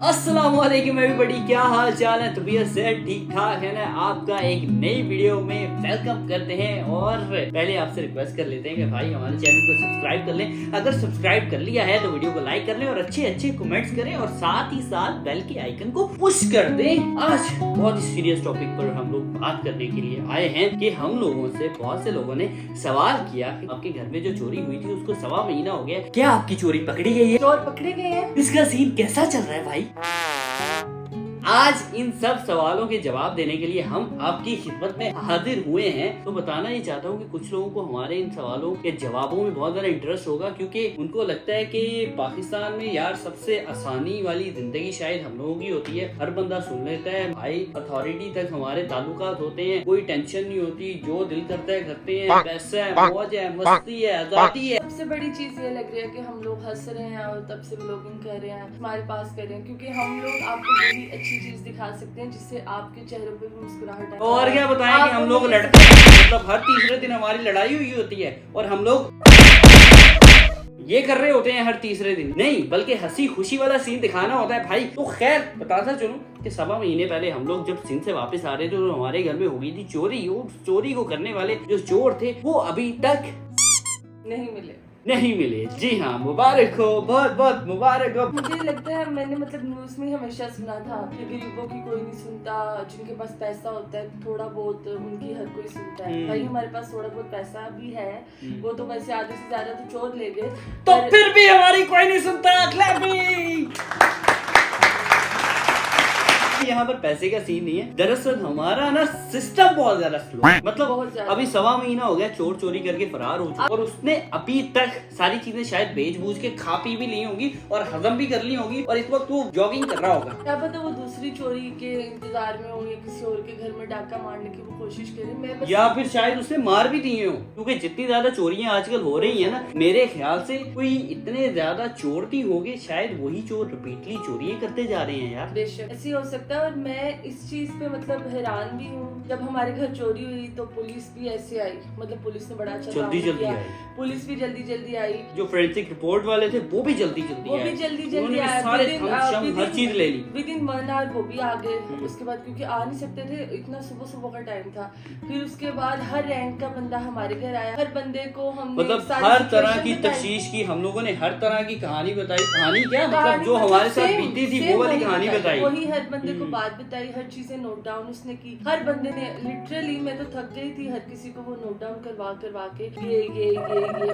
अस्सलामुअलैकुम एवरीबॉडी, क्या हाल चाल है? तबीयत से ठीक ठाक है ना? आपका एक नई वीडियो में वेलकम करते हैं। और पहले आपसे रिक्वेस्ट कर लेते हैं कि भाई हमारे चैनल को सब्सक्राइब कर लें। अगर सब्सक्राइब कर लिया है तो वीडियो को लाइक कर लें और अच्छे अच्छे कमेंट्स करें और साथ ही साथ बेल के आइकन को पुश कर दें। आज बहुत ही सीरियस टॉपिक पर हम लोग बात करने के लिए आए हैं कि हम लोगों से बहुत से लोगों ने सवाल किया कि आपके घर में जो चोरी हुई थी उसको 1.25 महीना हो गया, क्या आपकी चोरी पकड़ी गई है? चोर पकड़े गए हैं? इसका सीन कैसा चल रहा है भाई? आज इन सब सवालों के जवाब देने के लिए हम आपकी खिदमत में हाजिर हुए हैं। तो बताना ही चाहता हूँ कि कुछ लोगों को हमारे इन सवालों के जवाबों में बहुत ज्यादा इंटरेस्ट होगा, क्योंकि उनको लगता है कि पाकिस्तान में यार सबसे आसानी वाली जिंदगी शायद हम लोगों की होती है। हर बंदा सुन लेता है भाई, अथॉरिटी तक हमारे ताल्लुकात होते हैं, कोई टेंशन नहीं होती, जो दिल करता है करते हैं, पैसा है, मौज है, मस्ती है, आजादी है। सबसे बड़ी चीज ये लग रही है कि हम लोग हंस रहे हैं और तब से व्लॉगिंग कर रहे हैं, हमारे पास कर रहे हैं, क्योंकि हम लोग आपको वही अच्छी चीज दिखा सकते हैं जिससे आपके चेहरों पे भी मुस्कुराहट आए। और क्या बताएं कि हम लोग लड़ते हैं, मतलब हर तीसरे दिन हमारी लड़ाई हुई होती है और हम लोग ये कर रहे होते हैं हर तीसरे दिन। नहीं, बल्कि हंसी खुशी वाला सीन दिखाना होता है भाई। तो खैर बताता चलूं कि 1.25 महीने पहले हम लोग जब सिंध से वापस आ रहे थे तो हमारे घर में हो गई थी चोरी। उस चोरी को करने वाले जो चोर थे वो अभी तक नहीं मिले। जी हाँ, मुबारक हो, बहुत बहुत मुबारक हो। मुझे लगता है मैंने मतलब न्यूज में हमेशा सुना था कि गरीबों की कोई नहीं सुनता, जिनके पास पैसा होता है थोड़ा बहुत उनकी हर कोई सुनता है। भाई हमारे पास थोड़ा बहुत पैसा भी है, वो तो वैसे आधे से ज्यादा तो चोर ले गए, तो फिर भी हमारी कोई नहीं सुनता। क्लैपिंग। यहाँ पर पैसे का सीन नहीं है, दरअसल हमारा ना सिस्टम बहुत ज्यादा स्लो है। मतलब अभी 1.25 महीना हो गया चोर चोरी करके फरार हो चुका और उसने अभी तक सारी चीजें शायद बेच बूझ के खा पी भी ली होंगी और हजम भी कर ली होंगी और इस वक्त वो जॉगिंग कर रहा होगा। क्या पता वो दूसरी चोरी के इंतजार में हो या किसी और के घर में डाका मारने की वो कोशिश करे, मैं या फिर शायद उसने मार भी दिए हो, क्योंकि जितनी ज्यादा चोरियां आजकल हो रही है ना, मेरे ख्याल से कोई इतने ज्यादा चोर नहीं होंगे, शायद वही चोर रिपीटली चोरियां करते जा रहे हैं यार। बेशक ऐसी हो सकता है। और मैं इस चीज पे मतलब हैरान भी हूँ, जब हमारे घर चोरी हुई तो पुलिस भी ऐसे आई, मतलब पुलिस ने बड़ा अच्छा जल्दी आई, पुलिस भी जल्दी आई, जो फोरेंसिक रिपोर्ट वाले थे वो भी जल्दी आए, सारे हर चीज ले ली विदिन 1 आवर वो भी आ गए। उसके बाद क्योंकि आ नहीं सकते थे, इतना सुबह का टाइम था, फिर उसके बाद हर रैंक का बंदा हमारे घर आया, हर बंदे को हमने मतलब हर तरह की तफ्तीश की, हम लोगों ने हर तरह की कहानी बताई। कहानी क्या मतलब जो हमारे साथ बीती थी वो वाली कहानी बताई, वही हर बंदे को बात बताई, हर चीजें नोट डाउन उसने की, हर बंदे ने लिटरली, मैं तो थक गई थी, हर किसी को वो नोट डाउन करवा के ये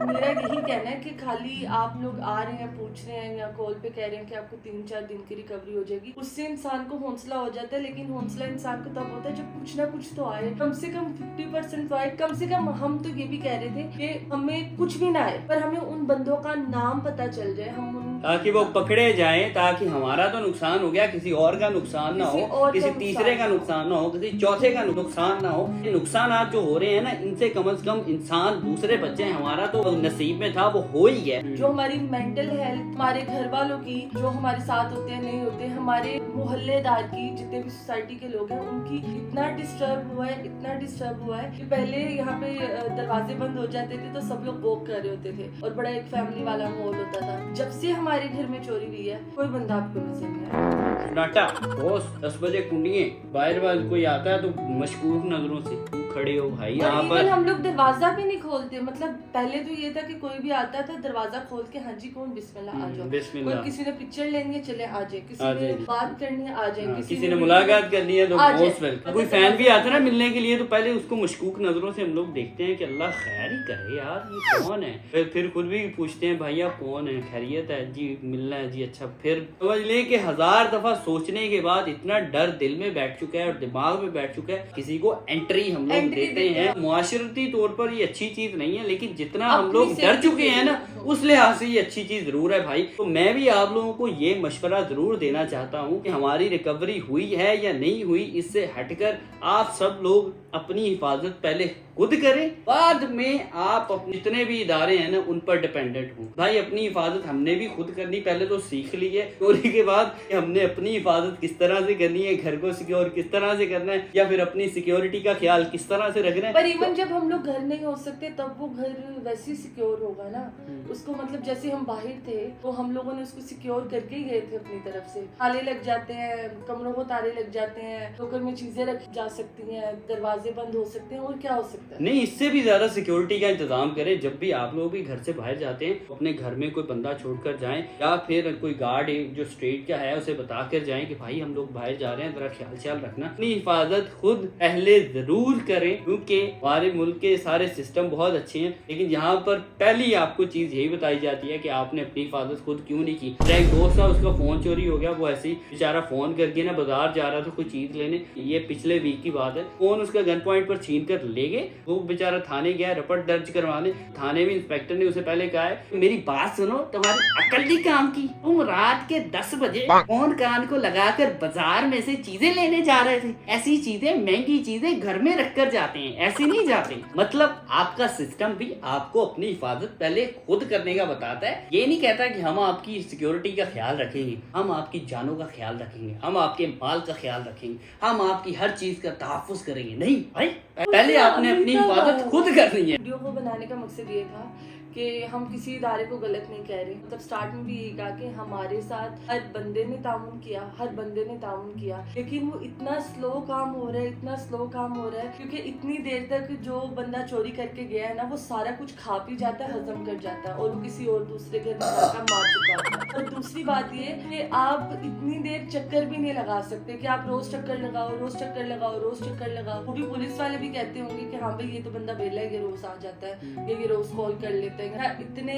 मेरा यही कहना है कि खाली आप लोग आ रहे हैं, पूछ रहे हैं या कॉल पे कह रहे हैं कि आपको 3-4 दिन की रिकवरी हो जाएगी, उससे इंसान को हौसला हो जाता है। लेकिन हौसला इंसान को तब होता है जब कुछ ना कुछ तो आए, कम से कम 50% तो आए। कम से कम हम तो ये भी कह रहे थे कि हमें कुछ भी ना आए पर हमें उन बंदों का नाम पता चल जाए, हम ताकि वो पकड़े जाएं, ताकि हमारा तो नुकसान हो गया, किसी और का नुकसान ना हो, किसी तीसरे का नुकसान ना हो, किसी चौथे का नुकसान ना हो। ये नुकसान आज जो हो रहे हैं ना, इनसे कम से कम इंसान दूसरे बच्चे, हमारा तो नसीब में था वो हो ही गया। जो हमारी मेंटल हेल्थ, हमारे घर वालों की, जो हमारे साथ होते हैं नहीं होते, हमारे मोहल्लेदार की, जितने भी सोसाइटी के लोग हैं उनकी इतना डिस्टर्ब हुआ है कि पहले यहाँ पे दरवाजे बंद हो जाते थे तो सब लोग वॉक कर रहे होते थे और बड़ा एक फैमिली वाला माहौल होता था। जब से हमारे घर में चोरी हुई है कोई बंदा आपको नजर नहीं आया। नाटा बॉस 10 बजे कुंडिये, बाहर कोई आता है तो मशकूक नजरों से खड़े हो भाई। यहाँ पर हम लोग दरवाजा भी नहीं खोलते, मतलब पहले तो ये था कि कोई भी आता था दरवाजा खोल के हाँ जी कौन, बिस्मिल्लाह आ जाओ, कोई किसी ने पिक्चर लेनी है चले आ जाए, किसी ने बात करनी है आ जाए, किसी ने मुलाकात करनी है तो मोस्ट वेलकम। कोई फैन भी आता है ना मिलने के लिए तो पहले उसको मशकूक नजरों से हम लोग देखते हैं कि अल्लाह खैर ही करे यार, ये कौन है। फिर खुद भी पूछते हैं भाई आप कौन है, खैरियत है जी, मिलना है जी, अच्छा। फिर समझ ले कि 1000 दफा सोचने के बाद इतना डर दिल में बैठ चुका है और दिमाग में बैठ चुका है, किसी को एंट्री हम लोग देते हैं। मुआशरती तौर पर ये अच्छी चीज नहीं है, लेकिन जितना हम लोग डर चुके हैं ना उस लिहाज से ये अच्छी चीज जरूर है भाई। तो मैं भी आप लोगों को ये मशवरा जरूर देना चाहता हूँ कि हमारी रिकवरी हुई है या नहीं हुई, इससे हटकर आप सब लोग अपनी हिफाजत पहले खुद करें, बाद में आप अपने जितने भी इदारे हैं ना उन पर डिपेंडेंट हो। भाई अपनी हिफाजत हमने भी खुद करनी, पहले तो सीख ली है, चोरी के बाद हमने अपनी हिफाजत किस तरह से करनी है, घर को सिक्योर किस तरह से करना है, या फिर अपनी सिक्योरिटी का ख्याल किस तरह से रखना है। पर इवन जब हम लोग घर नहीं हो सकते तब वो घर वैसे ही सिक्योर होगा ना। उसको मतलब जैसे हम बाहर थे तो हम लोगों ने उसको सिक्योर करके ही गए थे अपनी तरफ से। ताले लग जाते हैं, कमरों को ताले लग जाते हैं, लोकर में चीजें रखी जा सकती हैं, दरवाजे बंद हो सकते हैं, और क्या हो सकता है। नहीं, इससे भी ज्यादा सिक्योरिटी का इंतजाम करें। जब भी आप लोग भी घर से बाहर जाते हैं अपने घर में कोई बंदा छोड़कर जाएं, या फिर कोई गार्ड जो स्ट्रीट का है उसे बता कर जाएं कि भाई हम लोग बाहर जा रहे हैं, जरा ख्याल रखना। अपनी हिफाजत खुद पहले जरूर करें, क्योंकि हमारे मुल्क के सारे सिस्टम बहुत अच्छे हैं, लेकिन यहाँ पर पहली आपको चीज यही बताई जाती है कि आपने अपनी हिफाजत खुद क्यों नहीं की। मेरा एक दोस्त था, उसका फोन चोरी हो गया, वो ऐसे ही बेचारा फोन करके ना बाजार जा रहा था कोई चीज लेने, ये पिछले वीक की बात है। फोन उसका गन पॉइंट पर छीन कर ले गए। वो बेचारा थाने गया रिपोर्ट दर्ज करवाने। थाने में इंस्पेक्टर ने उसे पहले कहा है मेरी बात सुनो, तुम्हारी अकल नहीं काम की, तुम रात के 10 बजे फोन कान को लगाकर बाजार में से चीजें लेने जा रहे थे। ऐसी चीजें, महंगी चीजें घर में रख कर जाते हैं, ऐसे नहीं जाते। मतलब आपका सिस्टम भी आपको अपनी हिफाजत पहले खुद करने का बताता है। ये नहीं कहता कि हम आपकी सिक्योरिटी का ख्याल रखेंगे, हम आपकी जानों का ख्याल रखेंगे, हम आपके माल का ख्याल रखेंगे, हम आपकी हर चीज का तहफ्फुज करेंगे। नहीं भाई, पहले आपने अपनी हिफाजत खुद करनी है। वीडियो को बनाने का मकसद ये था कि हम किसी इदारे को गलत नहीं कह रहे। मतलब स्टार्ट में भी यही कहा कि हमारे साथ हर बंदे ने ताउन किया, हर बंदे ने ताउन किया, लेकिन वो इतना स्लो काम हो रहा है, इतना स्लो काम हो रहा है, क्योंकि इतनी देर तक जो बंदा चोरी करके गया है ना, वो सारा कुछ खा पी जाता है, हजम कर जाता है, और वो किसी और दूसरे घर में जाकर मार चुका होता है। और दूसरी बात ये कि आप इतनी देर चक्कर भी नहीं लगा सकते कि आप रोज चक्कर लगाओ, रोज चक्कर लगाओ, रोज चक्कर लगाओ। वो भी पुलिस वाले भी कहते होंगे कि हाँ भाई ये तो बंदा बेला है, ये रोज आ जाता है, ये रोज कॉल कर लेते हैं। इतने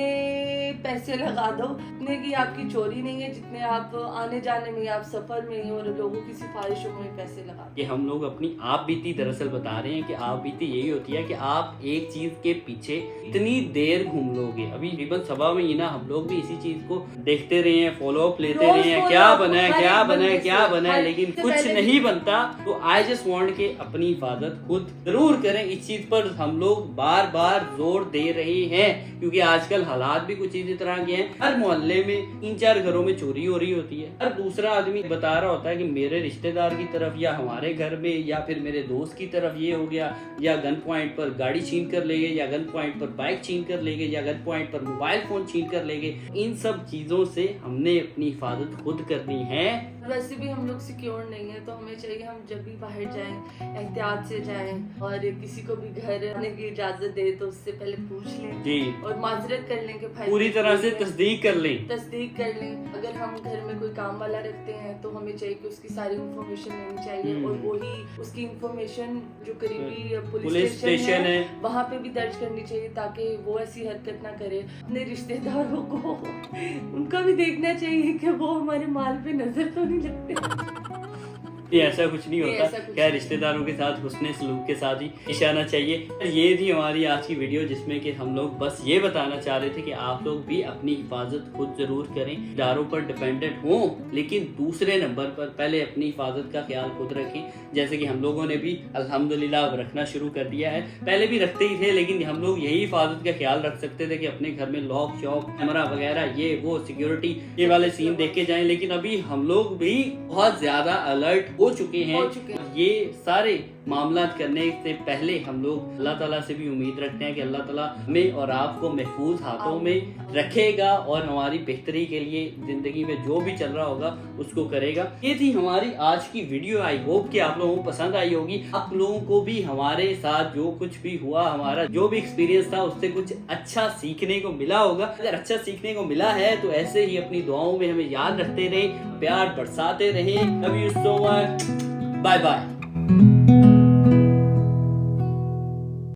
पैसे लगा दो इतने की आपकी चोरी नहीं है, जितने आप आने जाने में, आप सफर में और लोगों की सिफारिशों में पैसे लगा। ये हम लोग अपनी आप बीती दरअसल बता रहे हैं कि आप बीती यही होती है कि आप एक चीज के पीछे इतनी देर घूम लोगे। अभी तकरीबन 1.25 महीना हम लोग भी इसी चीज को देखते रहे हैं, फॉलो अप लेते रहे हैं, क्या बना है, क्या बना है, क्या बना है, लेकिन कुछ नहीं बनता। तो आई जस्ट वांट के अपनी हिफाजत खुद जरूर करें। इस चीज पर हम लोग बार बार जोर दे रहे हैं, क्योंकि आजकल हालात भी कुछ इसी तरह के हैं। हर मोहल्ले में 3-4 घरों में चोरी हो रही होती है। हर दूसरा आदमी बता रहा होता है कि मेरे रिश्तेदार की तरफ, या हमारे घर में, या फिर मेरे दोस्त की तरफ ये हो गया, या गन पॉइंट पर गाड़ी छीन कर ले गए, या गन पॉइंट पर बाइक छीन कर ले गए, या गन पॉइंट पर मोबाइल फोन छीन कर ले गए। इन सब चीजों से हमने अपनी हिफाजत खुद करनी है। वैसे भी हम लोग सिक्योर नहीं है, तो हमें चाहिए हम जब भी बाहर जाएं एहतियात से जाएं, और किसी को भी घर आने की इजाजत दे तो उससे पहले पूछ लें जी, और माजरत कर लें कि भाई पूरी तरह से तस्दीक कर लें। अगर हम घर में कोई काम वाला रखते हैं तो हमें चाहिए कि उसकी सारी इंफॉर्मेशन लेनी चाहिए, और वही उसकी इंफॉर्मेशन जो करीबी पुलिस स्टेशन है वहाँ पे भी दर्ज करनी चाहिए, ताकि वो ऐसी हरकत ना करे। अपने रिश्तेदारों को उनका भी देखना चाहिए कि वो हमारे माल पे नजर तो नहीं लगते। ये ऐसा कुछ नहीं होता, क्या रिश्तेदारों के साथ हुस्ने सलूक के साथ ही इशारा चाहिए। ये थी हमारी आज की वीडियो, जिसमें कि हम लोग बस ये बताना चाह रहे थे कि आप लोग भी अपनी हिफाजत खुद जरूर करें। इदारों पर डिपेंडेंट हो, लेकिन दूसरे नंबर पर पहले अपनी हिफाजत का ख्याल खुद रखें। जैसे कि हम लोगों ने भी अल्हम्दुलिल्लाह अब रखना शुरू कर दिया है। पहले भी रखते ही थे, लेकिन हम लोग यही हिफाजत का ख्याल रख सकते थे कि अपने घर में लॉक शॉक कैमरा वगैरह, ये वो सिक्योरिटी, ये वाले सीन देख के जाएं। लेकिन अभी हम लोग भी बहुत ज्यादा अलर्ट हो चुके हैं। ये सारे मामला करने से पहले हम लोग अल्लाह ताला से भी उम्मीद रखते हैं कि अल्लाह ताला हमें और आपको महफूज हाथों में रखेगा, और हमारी बेहतरी के लिए जिंदगी में जो भी चल रहा होगा उसको करेगा। ये थी हमारी आज की वीडियो। आई होप कि आप लोगों को पसंद आई होगी। आप लोगों को भी हमारे साथ जो कुछ भी हुआ, हमारा जो भी एक्सपीरियंस था, उससे कुछ अच्छा सीखने को मिला होगा। अगर अच्छा सीखने को मिला है तो ऐसे ही अपनी दुआओं में हमें याद रखते रहें, प्यार बरसाते रहें। Love you so much, bye bye.